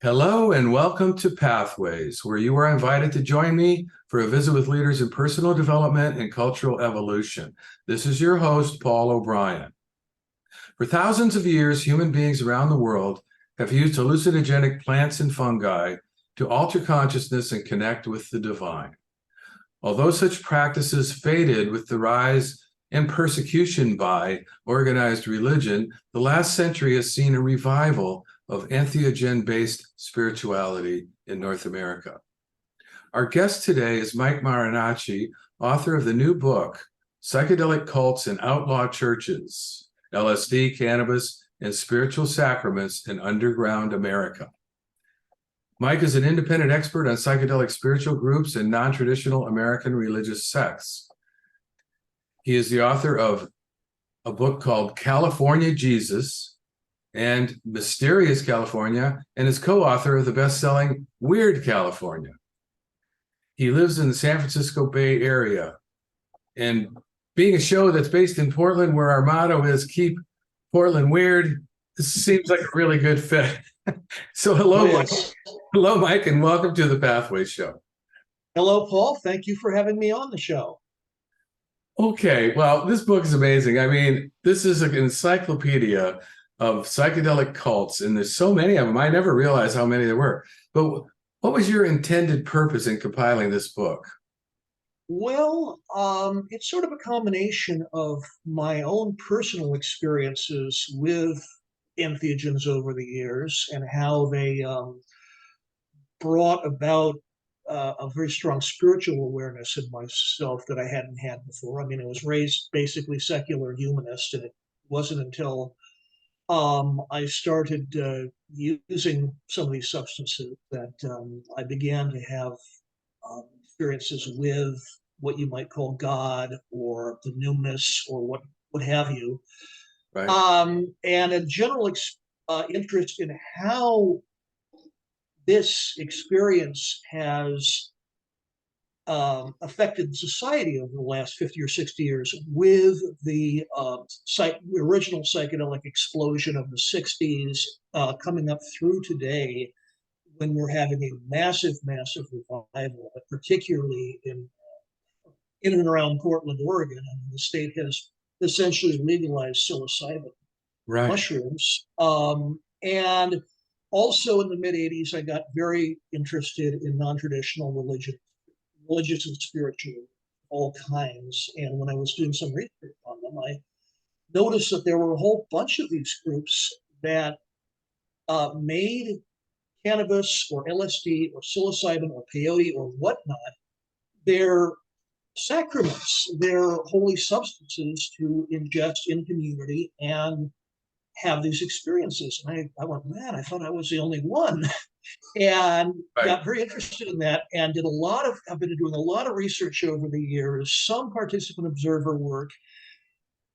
Hello and welcome to Pathways, where you are invited to join me for a visit with leaders in personal development and cultural evolution. This is your host, Paul O'Brien. For thousands of years, human beings around the world have used hallucinogenic plants and fungi to alter consciousness and connect with the divine. Although such practices faded with the rise and persecution by organized religion, the last century has seen a revival of entheogen-based spirituality in North America. Our guest today is Mike Marinacci, author of the new book, Psychedelic Cults and Outlaw Churches, LSD, Cannabis, and Spiritual Sacraments in Underground America. Mike is an independent expert on psychedelic spiritual groups and non-traditional American religious sects. He is the author of a book called California Jesus and Mysterious California, and is co-author of the best-selling Weird California. He lives in the San Francisco Bay Area. And being a show that's based in Portland, where our motto is Keep Portland Weird, this seems like a really good fit. So hello, Mike. Hello, Mike, and welcome to the Pathways Show. Hello, Paul. Thank you for having me on the show. Okay, well, this book is amazing. I mean, this is an encyclopedia of psychedelic cults, and there's so many of them. I never realized how many there were. But what was your intended purpose in compiling this book? Well, it's sort of a combination of my own personal experiences with entheogens over the years and how they brought about a very strong spiritual awareness in myself that I hadn't had before. I mean, I was raised basically secular humanist, and it wasn't until I started using some of these substances that I began to have experiences with what you might call God or the numinous or what have you, Right. and a general interest in how this experience has affected society over the last 50 or 60 years with the original psychedelic explosion of the 60s coming up through today, when we're having a massive, massive revival, particularly in and around Portland, Oregon. I mean, the state has essentially legalized psilocybin mushrooms. And also in the mid 80s, I got very interested in non-traditional religious and spiritual, all kinds. And when I was doing some research on them, I noticed that there were a whole bunch of these groups that made cannabis or LSD or psilocybin or peyote or whatnot their sacraments, their holy substances to ingest in community and have these experiences. And I went, man, I thought I was the only one. And got very interested in that and I've been doing a lot of research over the years, some participant observer work.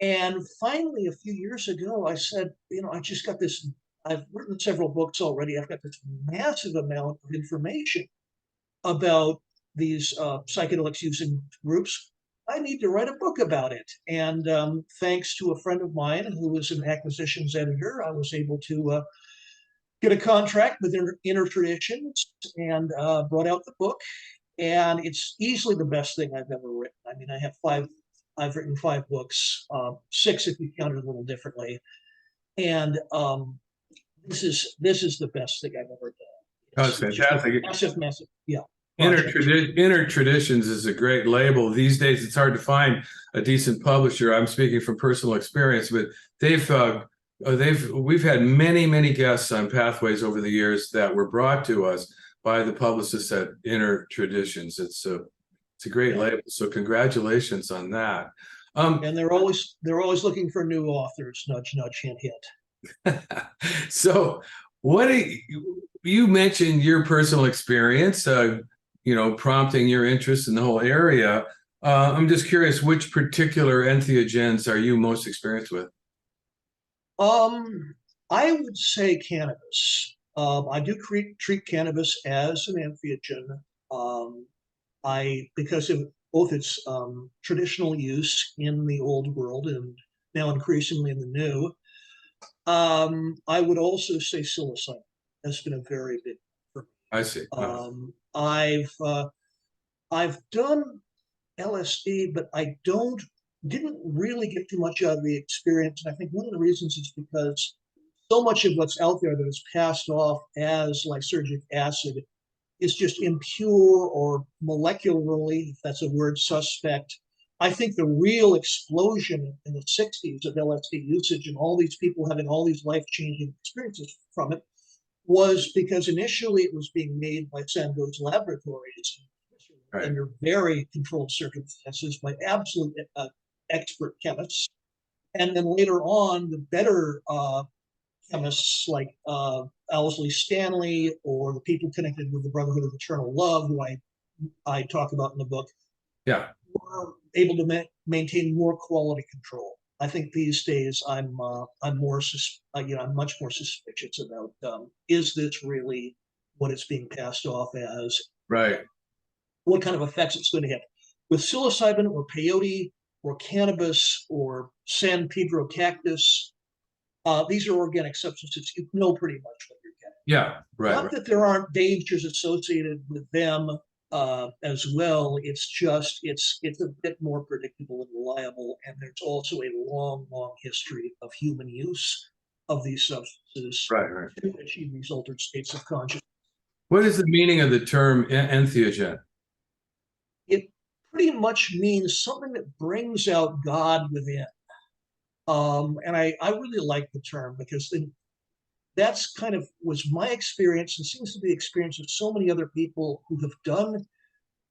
And finally, a few years ago, I said, I just got this, I've written several books already. I've got this massive amount of information about these psychedelics using groups. I need to write a book about it. And thanks to a friend of mine who was an acquisitions editor, I was able to get a contract with Inner Traditions and brought out the book. And it's easily the best thing I've ever written. I mean, I've written 5 books, 6 if you count it a little differently. And this is the best thing I've ever done. Oh, it's fantastic. Massive, yeah. Inner Traditions is a great label. These days, it's hard to find a decent publisher. I'm speaking from personal experience, but we've had many guests on Pathways over the years that were brought to us by the publicists at Inner Traditions. It's a great label. So congratulations on that. And they're always looking for new authors. Nudge, nudge, hint, hint. So, you mentioned your personal experience, prompting your interest in the whole area. I'm just curious, which particular entheogens are you most experienced with? I would say cannabis. I do treat cannabis as an entheogen. Because of both its traditional use in the old world and now increasingly in the new. I would also say psilocybin. has been a very big for me. I see. I've done LSD, but I didn't really get too much out of the experience. And I think one of the reasons is because so much of what's out there that is passed off as lysergic acid is just impure or molecularly, if that's a word, suspect. I think the real explosion in the 60s of LSD usage and all these people having all these life-changing experiences from it was because initially it was being made by Sandoz Laboratories Right. under very controlled circumstances by absolute expert chemists. And then later on, the better chemists like Owsley Stanley or the people connected with the Brotherhood of Eternal Love, who I talk about in the book, Yeah. were able to maintain more quality control. I think these days I'm more I'm much more suspicious about is this really what it's being passed off as? Right. What kind of effects it's going to have with psilocybin or peyote or cannabis or San Pedro cactus. These are organic substances. You know pretty much what you're getting. Yeah. Right. Not that there aren't dangers associated with them as well. It's just it's a bit more predictable and reliable, and there's also a long, long history of human use of these substances Right. Right. to achieve these altered states of consciousness. What is the meaning of the term entheogen? It pretty much means something that brings out God within. And I really like the term because that's kind of was my experience and seems to be the experience of so many other people who have done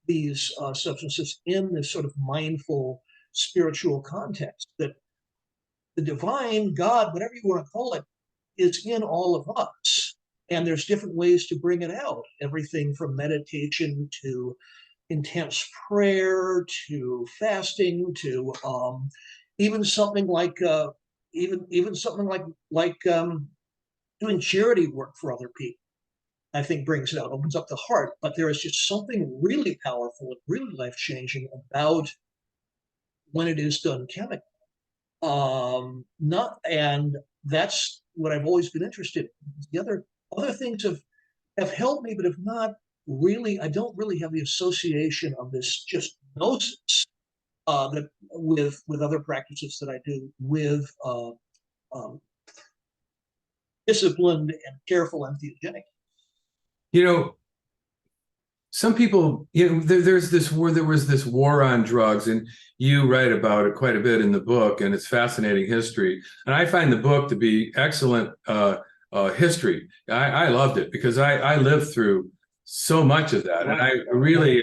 these substances in this sort of mindful spiritual context, that the divine God, whatever you want to call it, is in all of us. And there's different ways to bring it out, everything from meditation to intense prayer to fasting to even something like even something like doing charity work for other people. I think brings it out, opens up the heart. But there is just something really powerful and really life changing about when it is done chemically. Not and that's what I've always been interested in. The other things have helped me, but have not really. I don't really have the association of this just gnosis that with other practices that I do with disciplined and careful entheogenic. You know, some people, there's this war. There was this war on drugs, and you write about it quite a bit in the book, and it's fascinating history. And I find the book to be excellent history. I loved it because I lived through so much of that, and I really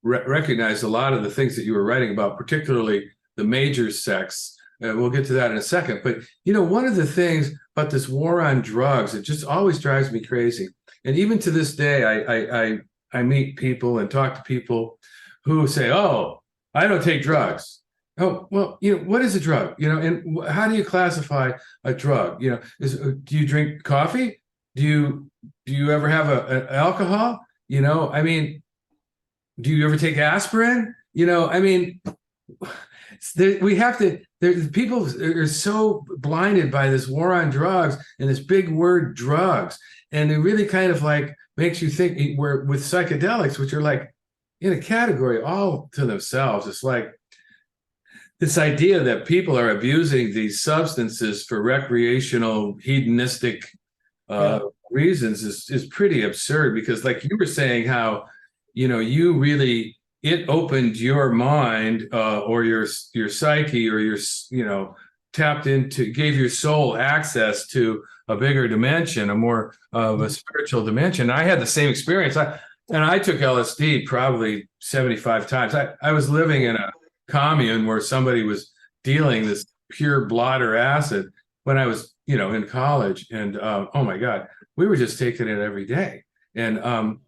recognized a lot of the things that you were writing about, particularly the major sects. We'll get to that in a second. But one of the things about this war on drugs, it just always drives me crazy. And even to this day, I meet people and talk to people who say, "Oh, I don't take drugs." Oh, well, what is a drug? And how do you classify a drug? Do you drink coffee? Do you ever have an alcohol? I mean, do you ever take aspirin? I mean, we have to. People are so blinded by this war on drugs and this big word drugs, and it really kind of like makes you think. We're with psychedelics, which are like in a category all to themselves. It's like this idea that people are abusing these substances for recreational, hedonistic reasons is pretty absurd. Because, like you were saying, how you really. It opened your mind or your psyche or your, tapped into, gave your soul access to a bigger dimension, a more of a spiritual dimension. I had the same experience. I took LSD probably 75 times. I was living in a commune where somebody was dealing this pure blotter acid when I was, in college. And oh my God, we were just taking it every day. And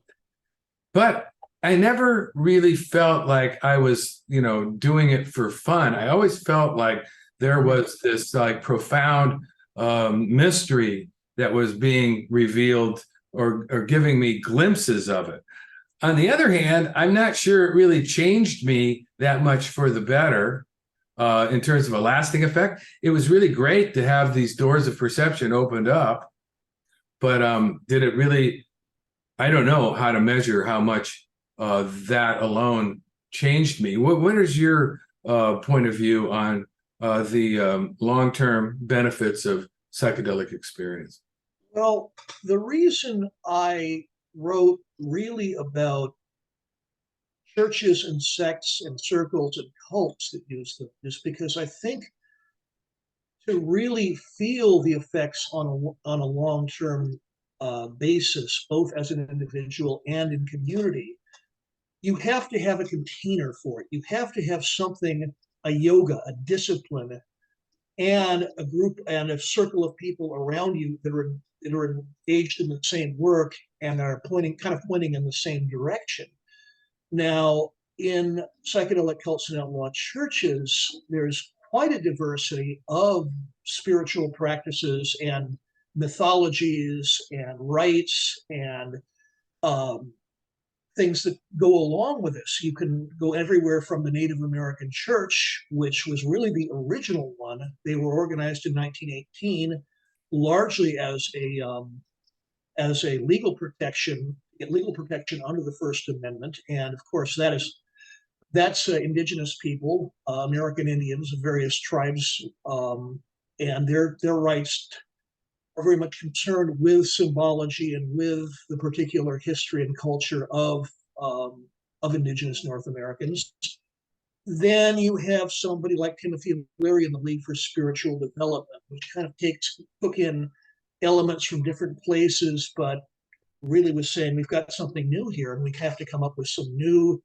but I never really felt like I was, doing it for fun. I always felt like there was this like profound mystery that was being revealed or giving me glimpses of it. On the other hand, I'm not sure it really changed me that much for the better in terms of a lasting effect. It was really great to have these doors of perception opened up, but did it really? I don't know how to measure how much that alone changed me. What is your point of view on the long-term benefits of psychedelic experience? Well, the reason I wrote really about churches and sects and circles and cults that use them is because I think to really feel the effects on a long-term basis, both as an individual and in community, you have to have a container for it. You have to have something, a yoga, a discipline, and a group and a circle of people around you that are engaged in the same work and are pointing in the same direction. Now, in psychedelic cults and outlaw churches, there's quite a diversity of spiritual practices and mythologies and rites and um, things that go along with this. You can go everywhere from the Native American Church, which was really the original one. They were organized in 1918, largely as a legal protection under the First Amendment, and of course that's indigenous people, American Indians of various tribes, and their rights are very much concerned with symbology and with the particular history and culture of indigenous North Americans. Then you have somebody like Timothy Leary in the League for Spiritual Development, which kind of took in elements from different places, but really was saying we've got something new here and we have to come up with some new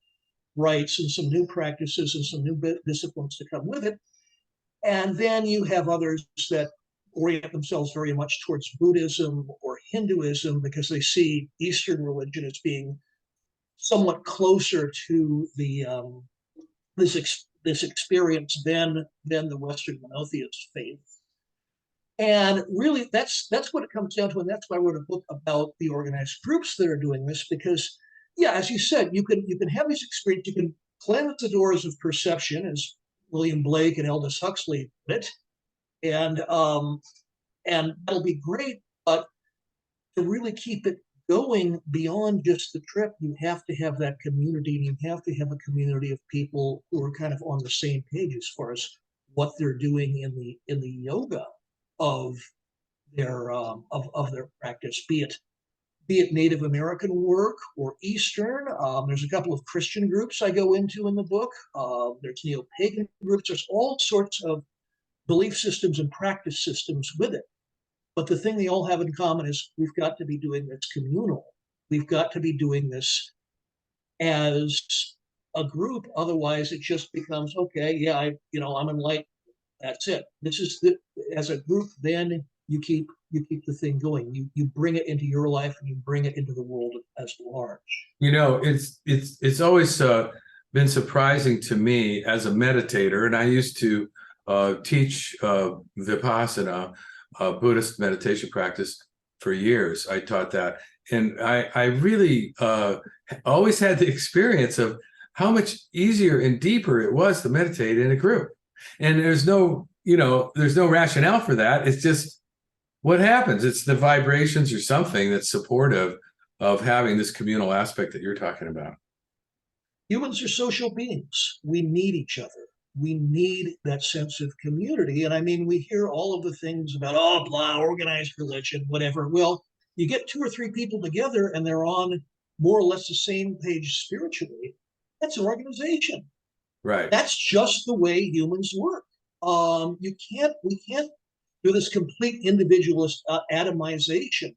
rights and some new practices and some new disciplines to come with it. And then you have others that orient themselves very much towards Buddhism or Hinduism because they see Eastern religion as being somewhat closer to this experience than the Western monotheist faith. And really, that's what it comes down to, and that's why I wrote a book about the organized groups that are doing this. Because, yeah, as you said, you can have these experiences, you can cleanse the doors of perception, as William Blake and Aldous Huxley put it, and that'll be great. But to really keep it going beyond just the trip, you have to have that community, and you have to have a community of people who are kind of on the same page as far as what they're doing in the yoga of their practice, be it Native American work or Eastern. There's a couple of Christian groups I go into in the book. There's neo-pagan groups. There's all sorts of belief systems and practice systems with it. But the thing they all have in common is we've got to be doing this communal. We've got to be doing this as a group. Otherwise, it just becomes, okay, yeah, I'm enlightened. That's it. As a group, then you keep the thing going. You bring it into your life and you bring it into the world as large. It's always been surprising to me as a meditator, and I used to teach Vipassana, Buddhist meditation practice for years. I taught that, and I really always had the experience of how much easier and deeper it was to meditate in a group. And there's no rationale for that. It's just what happens. It's the vibrations or something that's supportive of having this communal aspect that you're talking about. Humans are social beings. We need each other. We need that sense of community. And I mean, we hear all of the things about, oh, blah, organized religion, whatever. Well, you get two or three people together and they're on more or less the same page spiritually. That's an organization. Right. That's just the way humans work. We can't do this complete individualist atomization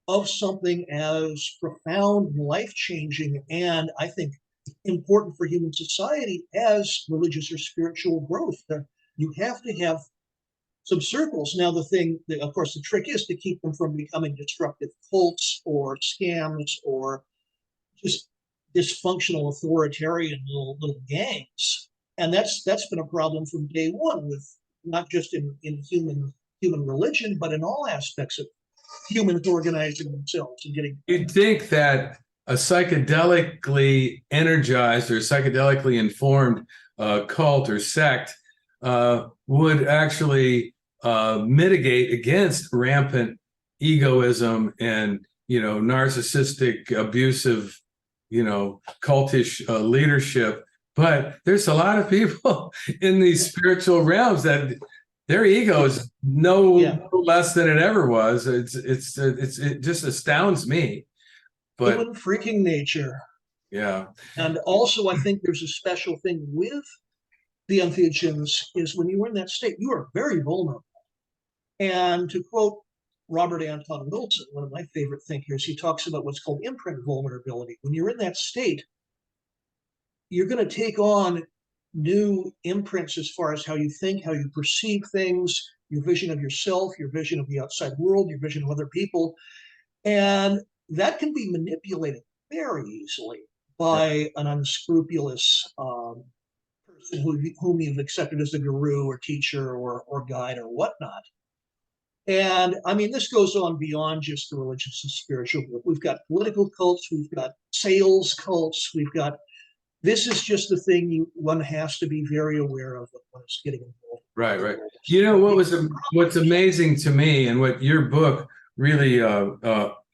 of something as profound and life-changing, and I think important for human society as religious or spiritual growth. You have to have some circles. Now, of course, the trick is to keep them from becoming destructive cults or scams or just dysfunctional authoritarian little gangs. And that's been a problem from day one, with not just in human religion, but in all aspects of humans organizing themselves and getting. You'd think that a psychedelically energized or psychedelically informed cult or sect would actually mitigate against rampant egoism and, narcissistic, abusive, cultish leadership. But there's a lot of people in these spiritual realms that their ego is no less than it ever was. It just astounds me. But Human freaking nature. yeah. And also, I think there's a special thing with the entheogens is when you're in that state, you are very vulnerable. And to quote Robert Anton Wilson, one of my favorite thinkers, he talks about what's called imprint vulnerability. When you're in that state, you're going to take on new imprints as far as how you think, how you perceive things, your vision of yourself, your vision of the outside world, your vision of other people. And that can be manipulated very easily by an unscrupulous person whom you've accepted as a guru or teacher or guide or whatnot. And I mean, this goes on beyond just the religious and spiritual group. We've got political cults, we've got sales cults, we've got, this is just the thing one has to be very aware of when it's getting involved. Right. What's amazing to me, and what your book really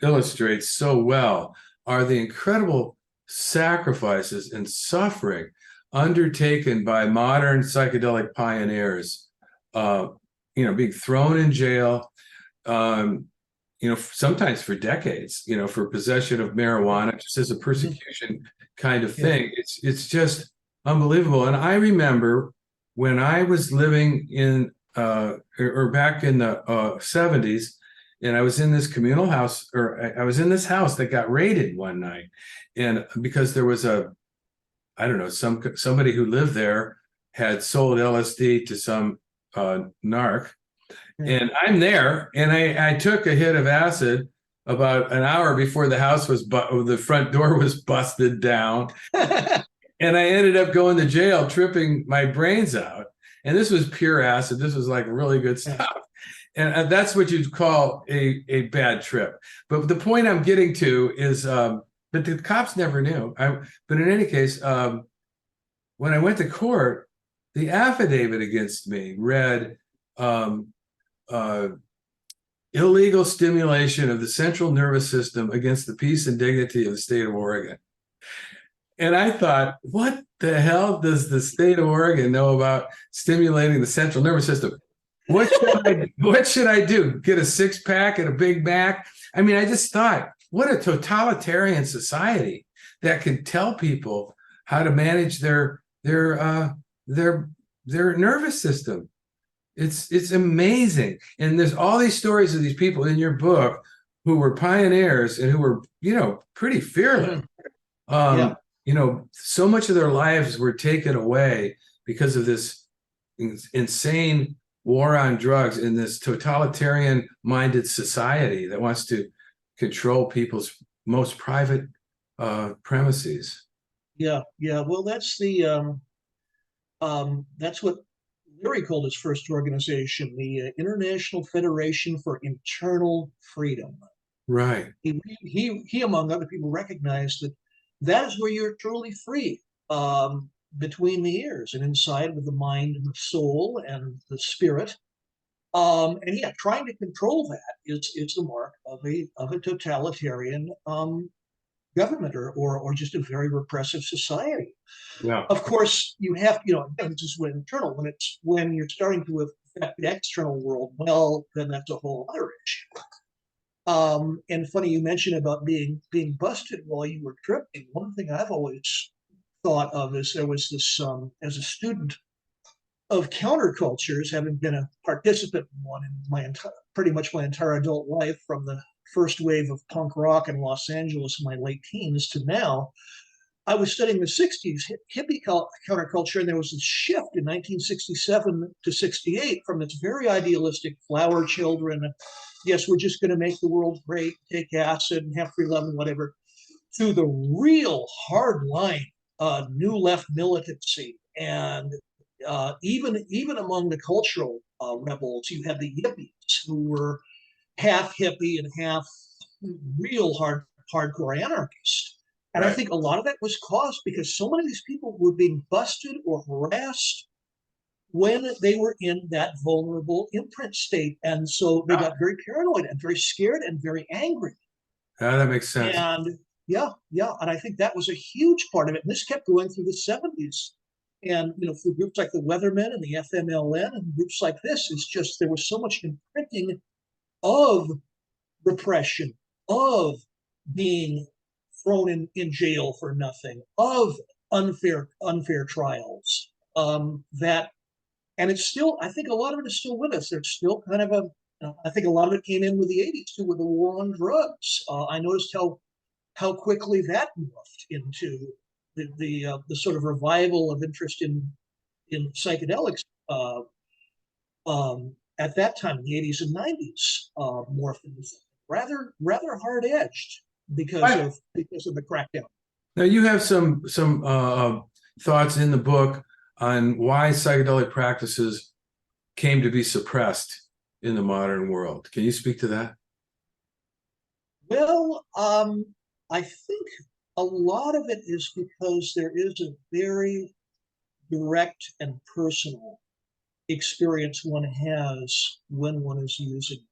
illustrates so well, are the incredible sacrifices and suffering undertaken by modern psychedelic pioneers. Being thrown in jail, sometimes for decades, for possession of marijuana, just as a persecution kind of thing. It's just unbelievable. And I remember when I was living in or back in the 70s, and I was in this communal house, or I was in this house that got raided one night, and because there was somebody who lived there had sold LSD to some narc, and I'm there, and I took a hit of acid about an hour before the front door was busted down. And I ended up going to jail, tripping my brains out. And this was pure acid. This was like really good stuff. And that's what you'd call a bad trip. But the point I'm getting to is, but the cops never knew. But in any case, when I went to court, the affidavit against me read, illegal stimulation of the central nervous system against the peace and dignity of the state of Oregon. And I thought, what the hell does the state of Oregon know about stimulating the central nervous system? What should I do? Get a 6-pack and a Big Mac? I mean, I just thought, what a totalitarian society that can tell people how to manage their nervous system. It's amazing. And there's all these stories of these people in your book who were pioneers and who were, pretty fearless. So much of their lives were taken away because of this insane war on drugs in this totalitarian minded society that wants to control people's most private premises. Yeah. Well, that's that's what Larry called his first organization, the International Federation for Internal Freedom. Right. He among other people, recognized that is where you're truly free, between the ears and inside with the mind and the soul and the spirit. And yeah, trying to control that is the mark of a totalitarian government or just a very repressive society. Yeah. Of course, you have, this is internal. When you're starting to affect the external world, well, then that's a whole other issue. And funny you mentioned about being busted while you were tripping. One thing I've always thought of is there was this, as a student of countercultures, having been a participant in one in pretty much my entire adult life, from the first wave of punk rock in Los Angeles in my late teens to now, I was studying the 60s hippie counterculture, and there was this shift in 1967 to 68 from this very idealistic flower children, yes, we're just going to make the world great, take acid and have free love and whatever, to the real hard line, new left militancy. And even among the cultural rebels, you had the hippies who were half hippie and half real hardcore anarchist. And right. I think a lot of that was caused because so many of these people were being busted or harassed when they were in that vulnerable imprint state. And so they got very paranoid and very scared and very angry. Yeah, that makes sense. And yeah. And I think that was a huge part of it. And this kept going through the 70s. And, for groups like the Weathermen and the FMLN and groups like this, it's just there was so much imprinting of repression, of being thrown in jail for nothing, of unfair trials. That and it's still, I think a lot of it is still with us. There's still kind of I think a lot of it came in with the 80s too, with the war on drugs. I noticed how quickly that morphed into the sort of revival of interest in psychedelics at that time in the 80s and 90s, morphed into rather hard edged because of the crackdown. Now you have some thoughts in the book on why psychedelic practices came to be suppressed in the modern world. Can you speak to that? Well, I think a lot of it is because there is a very direct and personal experience one has when one is using it.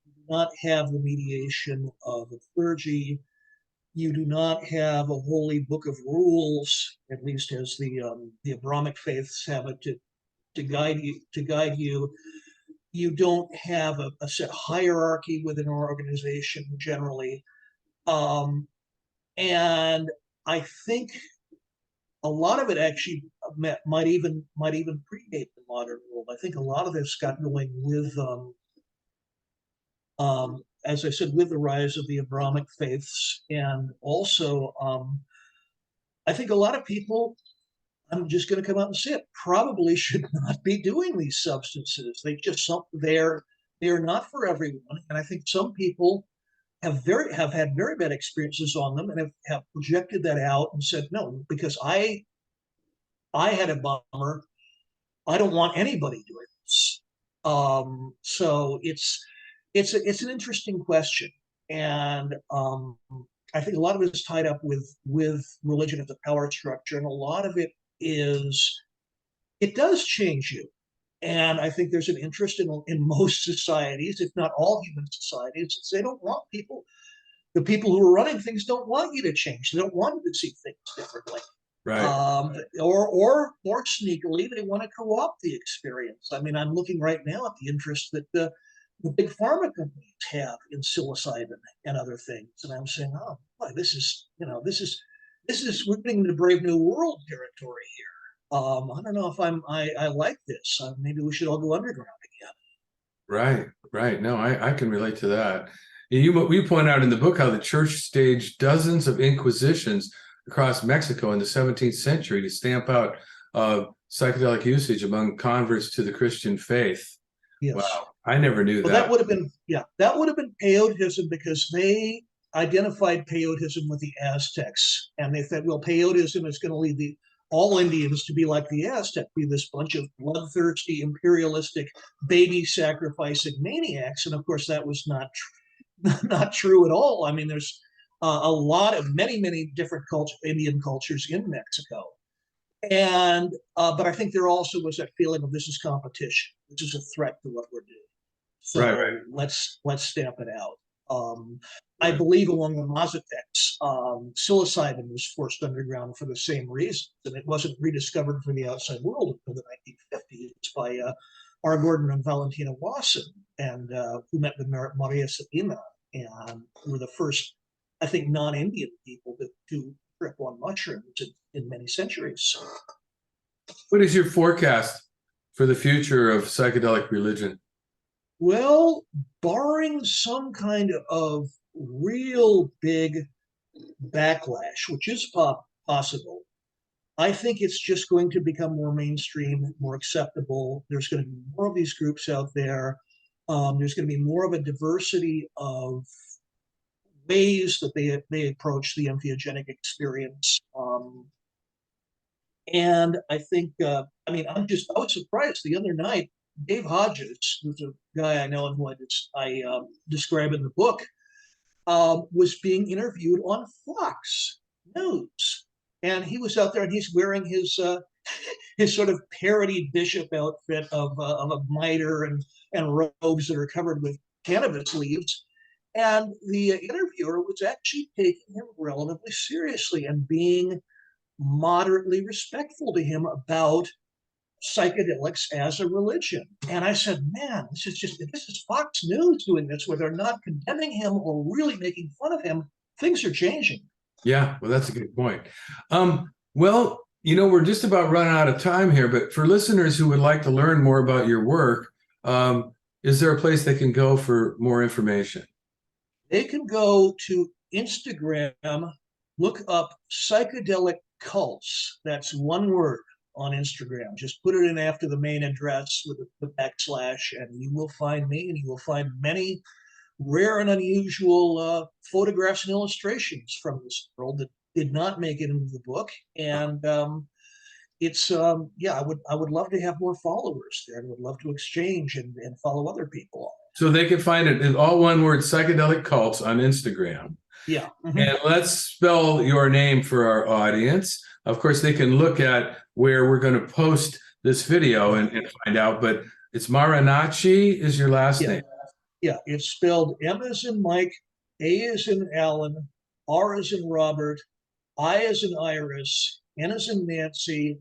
You do not have the mediation of a clergy. You do not have a holy book of rules, at least as the Abrahamic faiths have it to guide you. You don't have a set hierarchy within our organization generally. And I think a lot of it actually might even predate the modern world. I think a lot of this got going with, as I said, with the rise of the Abrahamic faiths, and also I think a lot of people, I'm just going to come out and say it, probably should not be doing these substances. They're not for everyone, and I think some people have had very bad experiences on them and have projected that out and said no, because I had a bummer. I don't want anybody doing this. So it's an interesting question, and I think a lot of it is tied up with religion as a power structure, and a lot of it does change you. And I think there's an interest in most societies, if not all human societies. They don't want the people who are running things don't want you to change. They don't want you to see things differently. Right. Or more sneakily, they want to co-opt the experience. I mean, I'm looking right now at the interest that the big pharma companies have in psilocybin and other things, and I'm saying, oh boy, this is we're getting into Brave New World territory here. I don't know if I like this. Maybe we should all go underground again. Right. No, I can relate to that. You point out in the book how the church staged dozens of inquisitions across Mexico in the 17th century to stamp out psychedelic usage among converts to the Christian faith. Yes. Wow, I never knew that. That would have been peyotism, because they identified peyotism with the Aztecs, and they said, well, peyotism is going to lead all Indians to be like the Aztec, be this bunch of bloodthirsty, imperialistic, baby sacrificing maniacs. And of course, that was not true at all. I mean, there's a lot of many different Indian cultures in Mexico, and but I think there also was that feeling of this is competition, this is a threat to what we're doing. So right. let's stamp it out. I believe among the Mazatecs, psilocybin was forced underground for the same reasons, and it wasn't rediscovered for the outside world until the 1950s by R. Gordon and Valentina Wasson, and who met with Maria Sabina, and were the first, I think, non-Indian people to trip on mushrooms in many centuries. What is your forecast for the future of psychedelic religion? Well, barring some kind of real big backlash, which is possible, I think it's just going to become more mainstream, more acceptable. There's going to be more of these groups out there. There's going to be more of a diversity of ways that they approach the entheogenic experience. And I think, I was surprised the other night. Dave Hodges, who's a guy I know and who I describe in the book, was being interviewed on Fox News, and he was out there and he's wearing his his sort of parody bishop outfit of a mitre and robes that are covered with cannabis leaves. And the interviewer was actually taking him relatively seriously and being moderately respectful to him about psychedelics as a religion. And I said, man, this is Fox News doing this, where they're not condemning him or really making fun of him. Things are changing. Yeah, well, that's a good point. Well, we're just about running out of time here, but for listeners who would like to learn more about your work, is there a place they can go for more information? They can go to Instagram, look up Psychedelic Cults. That's one word on Instagram. Just put it in after the main address with the backslash, and you will find me, and you will find many rare and unusual photographs and illustrations from this world that did not make it into the book. And it's I would love to have more followers there, and would love to exchange and follow other people. So they can find it in all one word, Psychedelic Cults, on Instagram. Yeah. Mm-hmm. And let's spell your name for our audience. Of course, they can look at where we're going to post this video and find out, but it's Marinacci is your last name. Yeah, it's spelled M as in Mike, A as in Alan, R as in Robert, I as in Iris, N as in Nancy,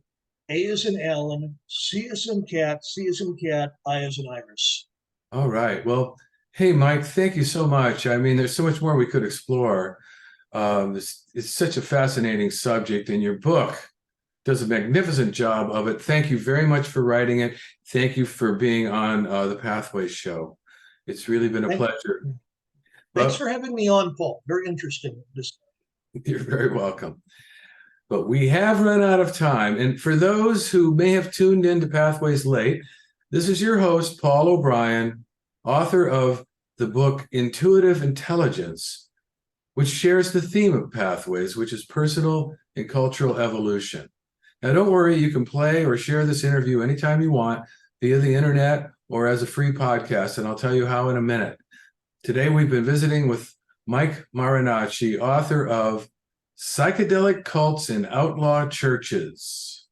A as in Alan, C as in cat, C as in cat, I as in Iris. All right. Well, hey, Mike, thank you so much. I mean, there's so much more we could explore. It's such a fascinating subject, and your book does a magnificent job of it. Thank you very much for writing it. Thank you for being on the Pathways show. It's really been a pleasure. Thanks for having me on, Paul. Very interesting. You're very welcome. But we have run out of time. And for those who may have tuned into Pathways late, this is your host, Paul O'Brien, author of the book Intuitive Intelligence, which shares the theme of Pathways, which is personal and cultural evolution. Now, don't worry, you can play or share this interview anytime you want via the internet or as a free podcast, and I'll tell you how in a minute. Today, we've been visiting with Mike Marinacci, author of Psychedelic Cults in Outlaw Churches.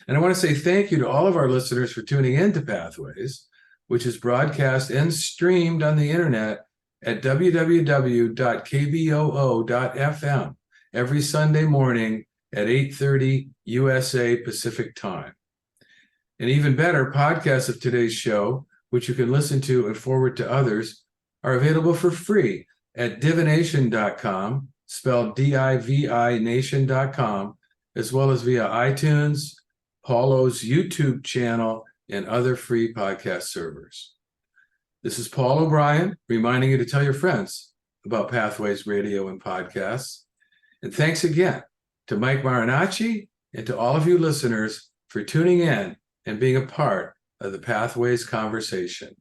And I want to say thank you to all of our listeners for tuning in to Pathways, which is broadcast and streamed on the internet at www.kboo.fm every Sunday morning at 8:30 USA Pacific Time. And even better, podcasts of today's show, which you can listen to and forward to others, are available for free at divination.com, spelled D-I-V-I nation.com, as well as via iTunes, Paulo's YouTube channel, and other free podcast servers. This is Paul O'Brien, reminding you to tell your friends about Pathways Radio and podcasts. And thanks again to Mike Marinacci and to all of you listeners for tuning in and being a part of the Pathways conversation.